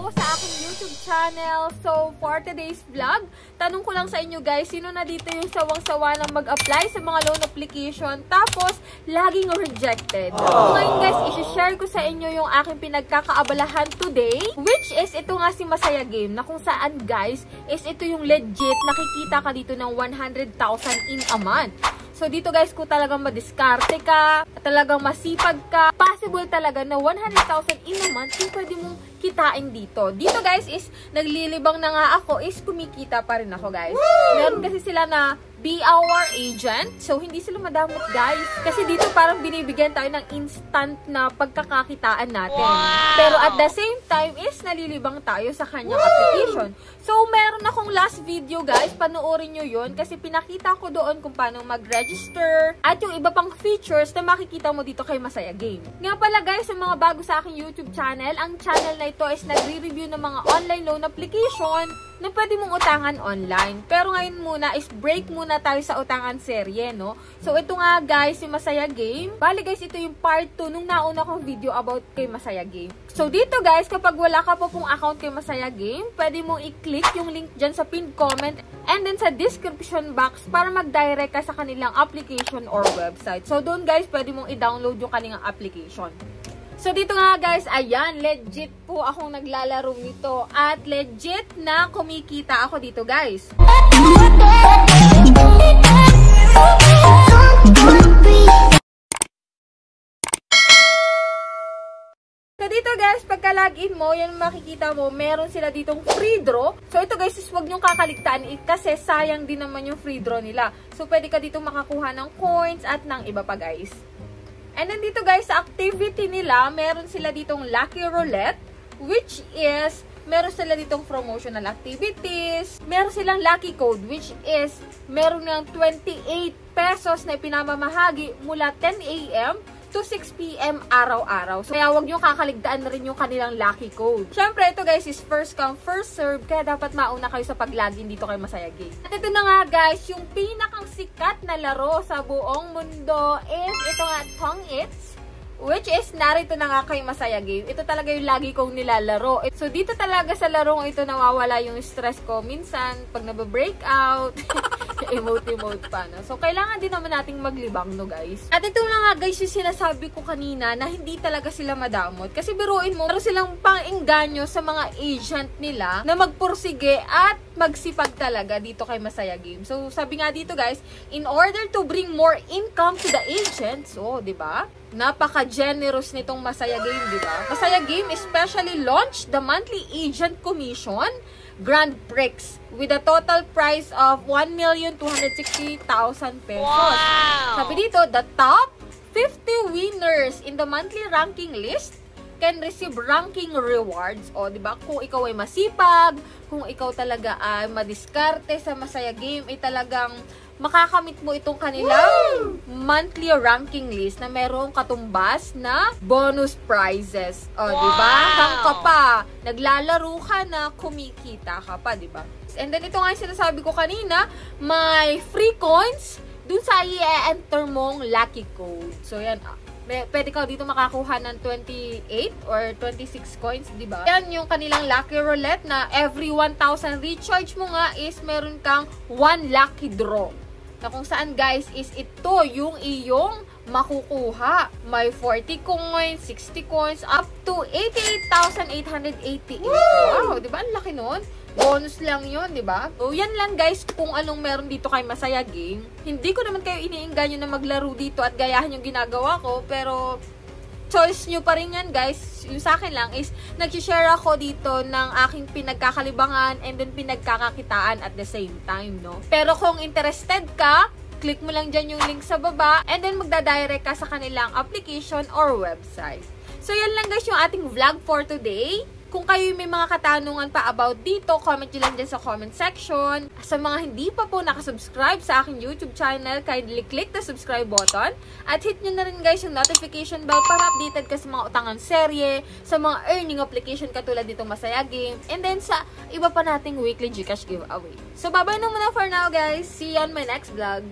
po sa aking YouTube channel. So, for today's vlog, tanong ko lang sa inyo guys, sino na dito yung sawang-sawa na mag-apply sa mga loan application tapos laging rejected? So, ngayon guys, isi-share ko sa inyo yung aking pinagkakaabalahan today, which is ito nga si Masaya Game, na kung saan guys, is ito yung legit, nakikita ka dito ng 100,000 in a month. So, dito guys, kung talagang madiskarte ka, talagang masipag ka, possible talaga na 100,000 in a month yung pwede mong kitain dito. Dito guys is, naglilibang na nga ako, is kumikita pa rin ako guys. Meron kasi sila na be our agent. So, hindi sila madamot guys. Kasi dito parang binibigyan tayo ng instant na pagkakakitaan natin. Pero at the same time is, nalilibang tayo sa kanyang application. So, meron akong last video guys. Panoorin nyo yun. Kasi pinakita ko doon kung paano mag-register. At yung iba pang features na makikita mo dito kay Masaya Game. Nga pala guys, sa mga bago sa aking YouTube channel, ang channel na ito is nagre-review ng mga online loan application na pwede mong utangan online. Pero ngayon muna is break muna tayo sa utangan serye, no? So, ito nga guys, si Masaya Game. Bali guys, ito yung part 2 nung nauna kong video about kay Masaya Game. So, dito guys, kapag wala ka po pong account kay Masaya Game, pwede mong i-click yung link dyan sa pinned comment and then sa description box para mag-direct ka sa kanilang application or website. So, doon guys, pwede mong i-download yung kanilang application. So, dito nga guys, ayan, legit po akong naglalaro nito. At legit na kumikita ako dito guys. So, dito guys, pagka-login mo, yan makikita mo, meron sila ditong free draw. So, ito guys, is huwag nyong kakaligtaan kasi sayang din naman yung free draw nila. So, pwede ka dito makakuha ng coins at ng iba pa guys. And then dito guys, sa activity nila, meron sila ditong Lucky Roulette, which is, meron sila ditong promotional activities, meron silang Lucky Code, which is, meron ng 28 pesos na ipinamamahagi mula 10 AM to 6 PM araw-araw. So, kaya huwag nyo kakaligtaan na rin yung kanilang Lucky Code. Siyempre, ito guys is first come, first serve, kaya dapat mauna kayo sa pag-login dito kay Masaya Game. At ito na nga guys, yung pinakang sikat na laro sa buong mundo is ito nga, Tong Its, which is, narito na nga kay Masaya Game. Ito talaga yung lagi kong nilalaro. So, dito talaga sa larong ito nawawala yung stress ko. Minsan, pag nababreakout, emote pa, no? So, kailangan din naman nating maglibang, no, guys? At ito na nga, guys, yung sinasabi ko kanina na hindi talaga sila madamot. Kasi biruin mo, meron silang pang-engganyo sa mga agent nila na magpursige at magsipag talaga dito kay Masaya Game. So, sabi nga dito, guys, in order to bring more income to the agents, so, di ba? Napaka-generous nitong Masaya Game, di ba? Masaya Game especially launched the monthly agent commission Grand Prix with a total price of 1,260,000 pesos. Wow! Sabi dito, the top 50 winners in the monthly ranking list can receive ranking rewards. O, di ba? Kung ikaw ay masipag, kung ikaw talaga ay madiskarte sa Masaya Game, ay talagang makakamit mo itong kanilang monthly ranking list na merong katumbas na bonus prizes. O, diba? Hang ka pa. Naglalaro ka na, kumikita ka pa, diba? And then, ito nga yung sinasabi ko kanina, may free coins dun sa i-enter mong Lucky Code. So, yan. Pwede ka dito makakuha ng 28 or 26 coins, diba? Yan yung kanilang Lucky Roulette na every 1,000 recharge mo nga is meron kang 1 lucky draw. Na kung saan guys is ito yung iyong makukuha. May 40 coins, 60 coins, up to 88,888. Wow, diba? Ang laki nun. Bonus lang yun, diba? So, yan lang guys kung anong meron dito kay Masaya Game. Hindi ko naman kayo iniingganyo na maglaro dito at gayahan yung ginagawa ko, pero choice nyo pa rin yan guys. Yung sa akin lang is nag-share ako dito ng aking pinagkakalibangan and then pinagkakakitaan at the same time, no? Pero kung interested ka, click mo lang dyan yung link sa baba and then magdadirect ka sa kanilang application or website. So, yan lang guys yung ating vlog for today. Kung kayo may mga katanungan pa about dito, comment nyo lang dyan sa comment section. Sa mga hindi pa po nakasubscribe sa aking YouTube channel, kindly click the subscribe button. At hit nyo na rin guys yung notification bell para updated ka sa mga utangan serye, sa mga earning application katulad ditong Masaya Game, and then sa iba pa nating weekly Gcash giveaway. So, bye-bye na muna for now guys. See you on my next vlog.